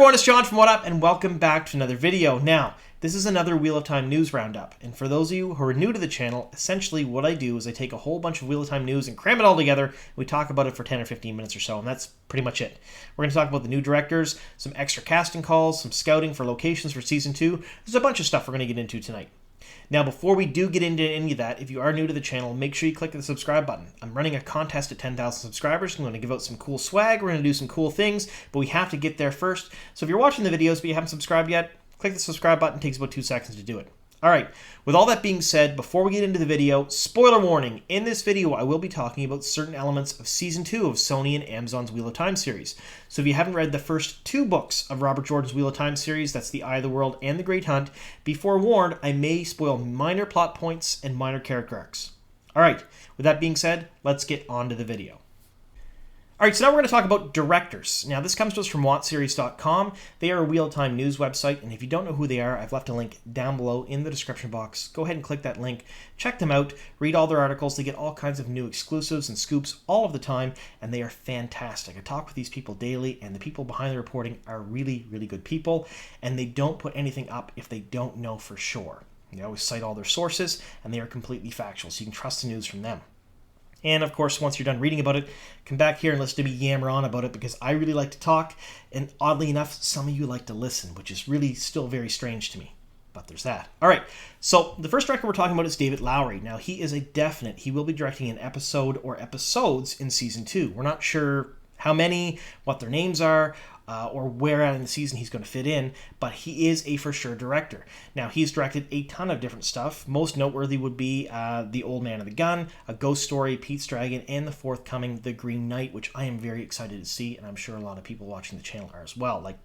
everyone, it's John from What Up, and welcome back to another video. Now, this is another Wheel of Time news roundup, and for those of you who are new to the channel, essentially what I do is I take a whole bunch of Wheel of Time news and cram it all together, and we talk about it for 10 or 15 minutes or so, and that's pretty much it. We're going to talk about the new directors, some extra casting calls, some scouting for locations for Season 2. There's a bunch of stuff we're going to get into tonight. Now, before we do get into any of that, if you are new to the channel, make sure you click the subscribe button. I'm running a contest at 10,000 subscribers. I'm going to give out some cool swag. We're going to do some cool things, but we have to get there first. So if you're watching the videos but you haven't subscribed yet, click the subscribe button. It takes about 2 seconds to do it. All right, with all that being said, before we get into the video, spoiler warning, in this video I will be talking about certain elements of Season 2 of Sony and Amazon's Wheel of Time series. So if you haven't read the first 2 books of Robert Jordan's Wheel of Time series, that's The Eye of the World and The Great Hunt, be forewarned, I may spoil minor plot points and minor character arcs. All right, with that being said, let's get on to the video. All right, so now we're going to talk about directors. Now, this comes to us from WatchSeries.com. They are a Wheel of Time news website, and if you don't know who they are, I've left a link down below in the description box. Go ahead and click that link. Check them out. Read all their articles. They get all kinds of new exclusives and scoops all of the time, and they are fantastic. I talk with these people daily, and the people behind the reporting are really, really good people, and they don't put anything up if they don't know for sure. They always cite all their sources, and they are completely factual, so you can trust the news from them. And of course, once you're done reading about it, come back here and listen to me yammer on about it because I really like to talk, and oddly enough, some of you like to listen, which is really still very strange to me. But there's that. All right, so the first director we're talking about is David Lowry. Now, he is a definite. He will be directing an episode or episodes in Season 2. We're not sure how many, what their names are, or where in the season he's going to fit in, but he is a for sure director. Now, he's directed a ton of different stuff. Most noteworthy would be The Old Man of the Gun, A Ghost Story, Pete's Dragon, and the forthcoming The Green Knight, which I am very excited to see, and I'm sure a lot of people watching the channel are as well. Like,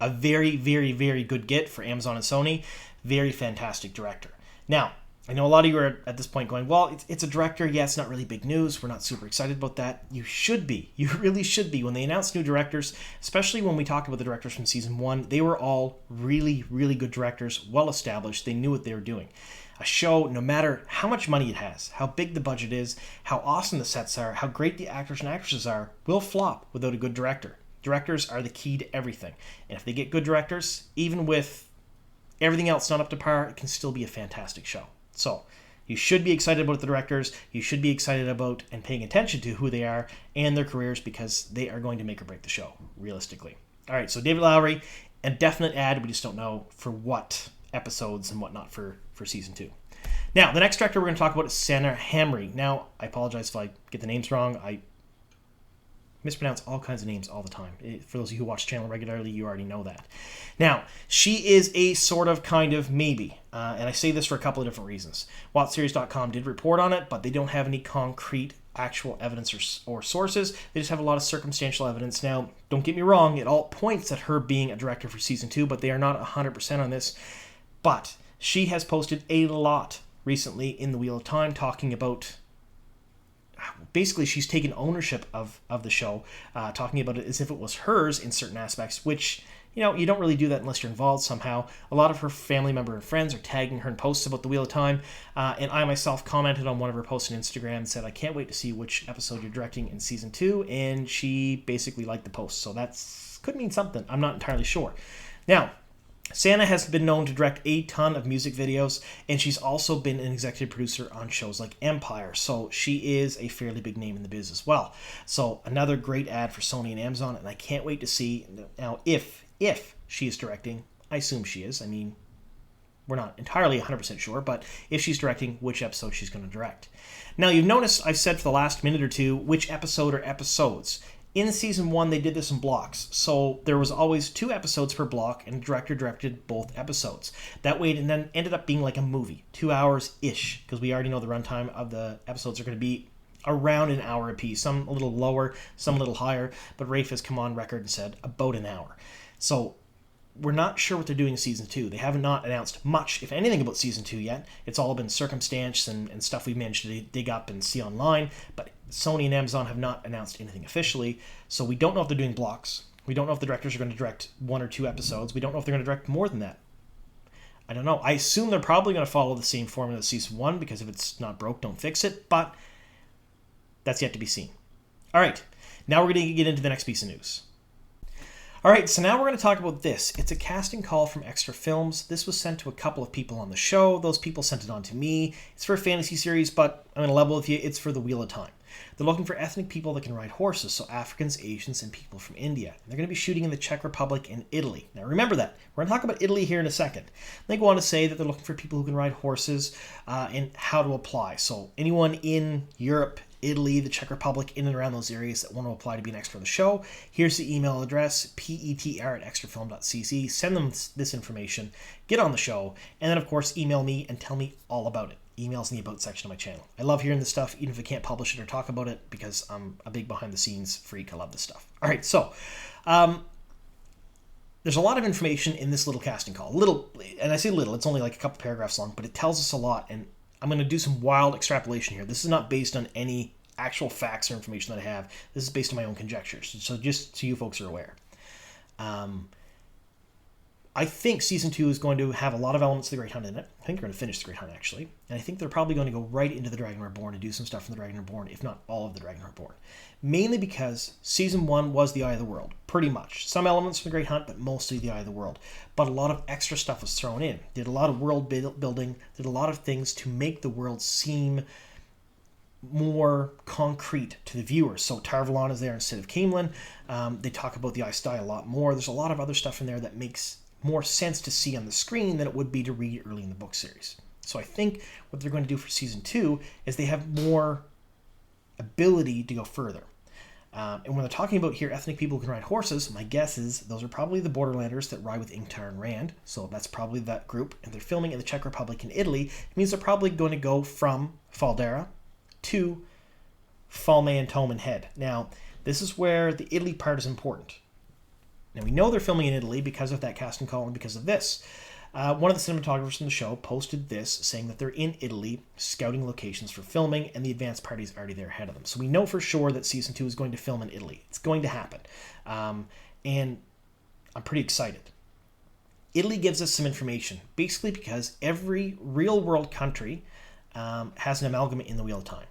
a very, very, very good get for Amazon and Sony. Very fantastic director. Now, I know a lot of you are at this point going, well, it's a director. Yeah, it's not really big news. We're not super excited about that. You should be. You really should be. When they announce new directors, especially when we talked about the directors from Season 1, they were all really, really good directors, well established. They knew what they were doing. A show, no matter how much money it has, how big the budget is, how awesome the sets are, how great the actors and actresses are, will flop without a good director. Directors are the key to everything. And if they get good directors, even with everything else not up to par, it can still be a fantastic show. So, you should be excited about the directors. You should be excited about and paying attention to who they are and their careers because they are going to make or break the show, realistically. All right, so David Lowry, a definite ad. We just don't know for what episodes and whatnot for Season 2. Now, the next director we're going to talk about is Hamrie. Now, I apologize if I get the names wrong. I mispronounce all kinds of names all the time. For those of you who watch the channel regularly, you already know that. Now, she is a sort of kind of maybe, and I say this for a couple of different reasons. WatchSeries.com did report on it, but they don't have any concrete actual evidence or sources. They just have a lot of circumstantial evidence. Now, don't get me wrong, it all points at her being a director for Season 2, but they are not 100% on this. But she has posted a lot recently in the Wheel of Time talking about basically she's taken ownership of the show, talking about it as if it was hers in certain aspects, which, you know, you don't really do that unless you're involved somehow. A lot of her family member and friends are tagging her in posts about the Wheel of Time, and I myself commented on one of her posts on Instagram and said, I can't wait to see which episode you're directing in Season 2, and she basically liked the post, so that's could mean something. I'm not entirely sure. Now, Santa has been known to direct a ton of music videos, and she's also been an executive producer on shows like Empire, so she is a fairly big name in the biz as well. So another great ad for Sony and Amazon, and I can't wait to see now if she is directing. I assume she is. I mean, we're not entirely 100% sure, but if she's directing, which episode she's going to direct. Now, you've noticed I've said for the last minute or two which episode or episodes. In Season 1, they did this in blocks, so there was always 2 episodes per block, and the director directed both episodes. That way, it then ended up being like a movie, 2 hours-ish, because we already know the runtime of the episodes are going to be around an hour apiece, some a little lower, some a little higher, but Rafe has come on record and said about an hour. So, we're not sure what they're doing in Season 2. They have not announced much, if anything, about Season 2 yet. It's all been circumstance and stuff we've managed to dig up and see online, but Sony and Amazon have not announced anything officially, so we don't know if they're doing blocks. We don't know if the directors are going to direct 1 or 2 episodes. We don't know if they're going to direct more than that. I don't know. I assume they're probably going to follow the same formula as Season 1, because if it's not broke, don't fix it, but that's yet to be seen. All right, now we're going to get into the next piece of news. All right, so now we're going to talk about this. It's a casting call from Extra Films. This was sent to a couple of people on the show. Those people sent it on to me. It's for a fantasy series, but I'm going to level with you. It's for the Wheel of Time. They're looking for ethnic people that can ride horses, so Africans, Asians, and people from India. And they're going to be shooting in the Czech Republic and Italy. Now remember that. We're going to talk about Italy here in a second. They go on to say that they're looking for people who can ride horses and how to apply. So anyone in Europe, Italy, the Czech Republic, in and around those areas that want to apply to be an extra on the show, here's the email address, petr@extrafilm.cc. Send them this information, get on the show, and then, of course, email me and tell me all about it. Emails in the About section of my channel. I love hearing this stuff, even if I can't publish it or talk about it, because I'm a big behind-the-scenes freak. I love this stuff. All right, so there's a lot of information in this little casting call. Little, and I say little, it's only like a couple paragraphs long, but it tells us a lot, and I'm going to do some wild extrapolation here. This is not based on any actual facts or information that I have. This is based on my own conjectures. So just so you folks are aware. I think Season 2 is going to have a lot of elements of The Great Hunt in it. I think they're going to finish The Great Hunt, actually. And I think they're probably going to go right into The Dragon Reborn and do some stuff from The Dragon Reborn, if not all of The Dragon Reborn. Mainly because Season 1 was The Eye of the World, pretty much. Some elements from The Great Hunt, but mostly The Eye of the World. But a lot of extra stuff was thrown in. Did a lot of world building, did a lot of things to make the world seem more concrete to the viewer. So Tar-Valon is there instead of Caemlyn. They talk about the Aes Sedai a lot more. There's a lot of other stuff in there that makes more sense to see on the screen than it would be to read early in the book series. So I think what they're going to do for Season 2 is they have more ability to go further. And when they're talking about here ethnic people who can ride horses, my guess is those are probably the Borderlanders that ride with Ingtar and Rand. So that's probably that group. And they're filming in the Czech Republic and Italy. It means they're probably going to go from Faldera to Falme and Tome and Head. Now, this is where the Italy part is important. Now, we know they're filming in Italy because of that casting call and because of this. One of the cinematographers from the show posted this, saying that they're in Italy scouting locations for filming, and the advance party is already there ahead of them. So we know for sure that Season 2 is going to film in Italy. It's going to happen. And I'm pretty excited. Italy gives us some information, basically because every real-world country has an amalgam in the Wheel of Time.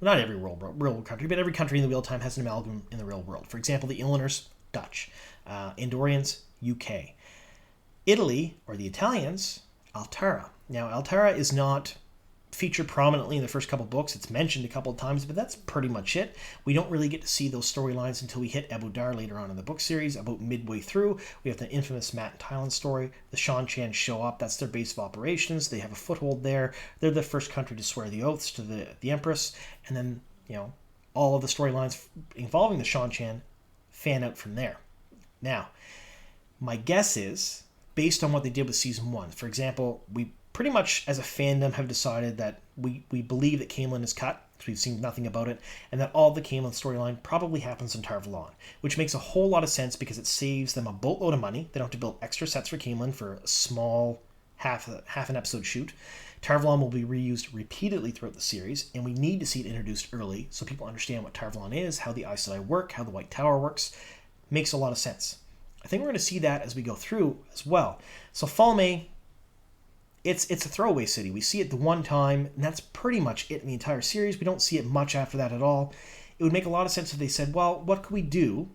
Not every real country, but every country in the Wheel of Time has an amalgam in the real world. For example, the Illiners, Dutch. Andorians, UK. Italy, or the Italians, Altara. Now, Altara is not featured prominently in the first couple books. It's mentioned a couple of times, but that's pretty much it. We don't really get to see those storylines until we hit Abu Dar later on in the book series. About midway through, we have the infamous Matt and Tylan story. The Shan Chan show up. That's their base of operations. They have a foothold there. They're the first country to swear the oaths to the Empress. And then, all of the storylines involving the Shan Chan fan out from there. Now, my guess is, based on what they did with Season 1, for example, we pretty much, as a fandom, have decided that we believe that Caemlyn is cut, because we've seen nothing about it, and that all the Caemlyn storyline probably happens in Tar-Valon, which makes a whole lot of sense because it saves them a boatload of money. They don't have to build extra sets for Caemlyn for a small half an episode shoot. Tar-Valon will be reused repeatedly throughout the series, and we need to see it introduced early so people understand what Tar-Valon is, how the Aes Sedai work, how the White Tower works. Makes a lot of sense. I think we're going to see that as we go through as well. So Falme, it's a throwaway city. We see it the one time, and that's pretty much it in the entire series. We don't see it much after that at all. It would make a lot of sense if they said, well, what could we do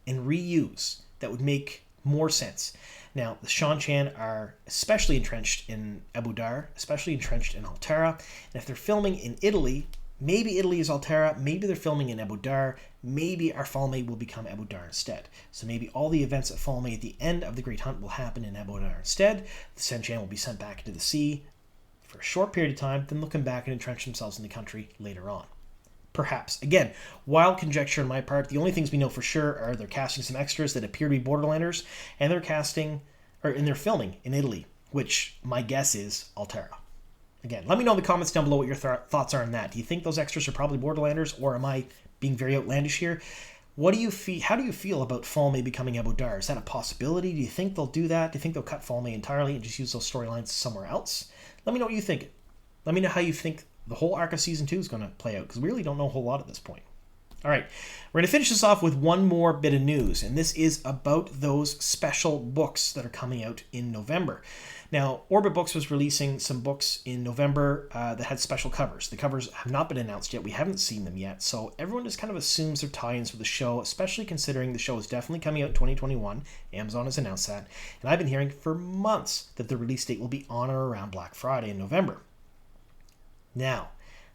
and reuse that would make more sense? Now, the Shan Chan are especially entrenched in Abu Dar, especially entrenched in Altara, and if they're filming in Italy, maybe Italy is Altara, maybe they're filming in Abu Dar, maybe our Falme will become Abu Dar instead. So maybe all the events at Falme at the end of the Great Hunt will happen in Abu Dar instead. The Shan Chan will be sent back into the sea for a short period of time, then they'll come back and entrench themselves in the country later on. Perhaps. Again, wild conjecture on my part. The only things we know for sure are they're casting some extras that appear to be Borderlanders, and they're filming in Italy, which my guess is Altara. Again, let me know in the comments down below what your thoughts are on that. Do you think those extras are probably Borderlanders, or am I being very outlandish here? How do you feel about Falme becoming Abu Dar? Is that a possibility? Do you think they'll do that? Do you think they'll cut Falme entirely and just use those storylines somewhere else? Let me know what you think. Let me know how you think the whole arc of Season 2 is going to play out, because we really don't know a whole lot at this point. All right, we're going to finish this off with one more bit of news, and this is about those special books that are coming out in November. Now, Orbit Books was releasing some books in November that had special covers. The covers have not been announced yet. We haven't seen them yet, so everyone just kind of assumes their tie-ins with the show, especially considering the show is definitely coming out in 2021. Amazon has announced that, and I've been hearing for months that the release date will be on or around Black Friday in November. Now,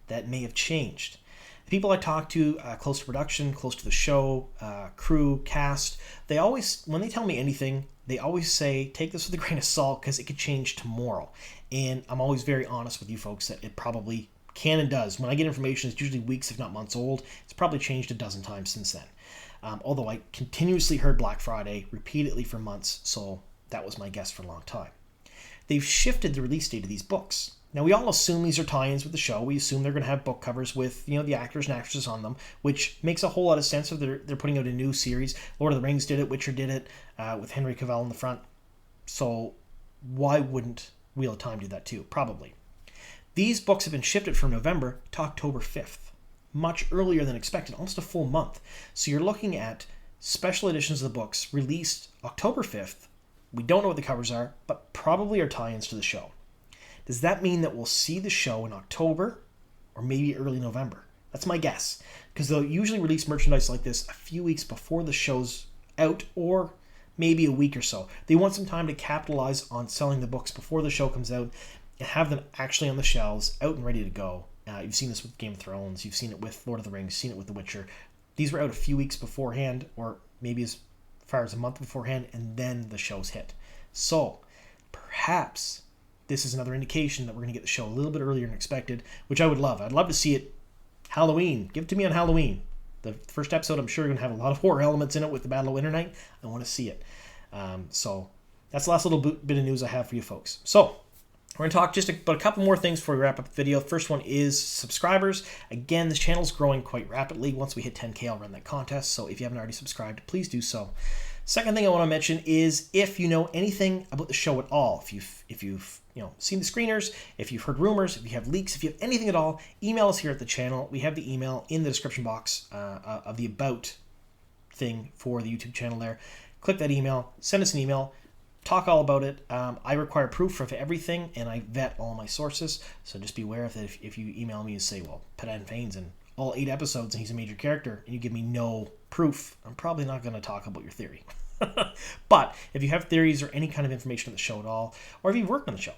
that may have changed. The people I talk to close to production, close to the show, crew, cast, they always, when they tell me anything, they always say, take this with a grain of salt because it could change tomorrow. And I'm always very honest with you folks that it probably can and does. When I get information, it's usually weeks, if not months old. It's probably changed a dozen times since then. Although I continuously heard Black Friday repeatedly for months, so that was my guess for a long time. They've shifted the release date of these books. Now, we all assume these are tie-ins with the show. We assume they're going to have book covers with, the actors and actresses on them, which makes a whole lot of sense if they're putting out a new series. Lord of the Rings did it, Witcher did it, with Henry Cavill in the front. So why wouldn't Wheel of Time do that too? Probably. These books have been shifted from November to October 5th, much earlier than expected, almost a full month. So you're looking at special editions of the books released October 5th. We don't know what the covers are, but probably are tie-ins to the show. Does that mean that we'll see the show in October or maybe early November? That's my guess, because they'll usually release merchandise like this a few weeks before the show's out or maybe a week or so. They want some time to capitalize on selling the books before the show comes out and have them actually on the shelves, out and ready to go. You've seen this with Game of Thrones. You've seen it with Lord of the Rings. You've seen it with The Witcher. These were out a few weeks beforehand or maybe as far as a month beforehand, and then the show's hit. So perhaps this is another indication that we're going to get the show a little bit earlier than expected, which I would love. I'd love to see it Halloween. Give it to me on Halloween. The first episode, I'm sure, going to have a lot of horror elements in it with the Battle of Winter Night. I want to see it. So that's the last little bit of news I have for you folks. So we're going to talk just about a couple more things before we wrap up the video. The first one is subscribers. Again, this channel is growing quite rapidly. Once we hit 10K, I'll run that contest. So if you haven't already subscribed, please do so. Second thing I want to mention is if you know anything about the show at all, if you've seen the screeners, if you've heard rumors, if you have leaks, if you have anything at all, email us here at the channel. We have the email in the description box of the About thing for the YouTube channel there. Click that email, send us an email, talk all about it. I require proof of everything, and I vet all my sources, so just be aware of that. If you email me and say, well, Padan Fane's in all 8 episodes and he's a major character, and you give me no proof, I'm probably not going to talk about your theory. But if you have theories or any kind of information on the show at all, or if you've worked on the show,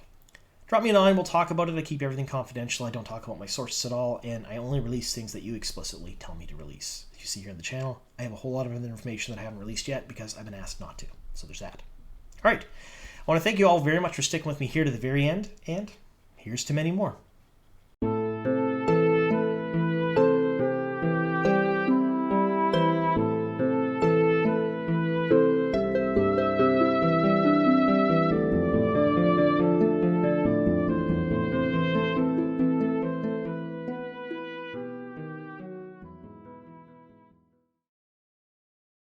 drop me a line, we'll talk about it. I keep everything confidential. I don't talk about my sources at all, and I only release things that you explicitly tell me to release. As you see here on the channel, I have a whole lot of other information that I haven't released yet because I've been asked not to. So there's that. All right. I want to thank you all very much for sticking with me here to the very end, and here's to many more.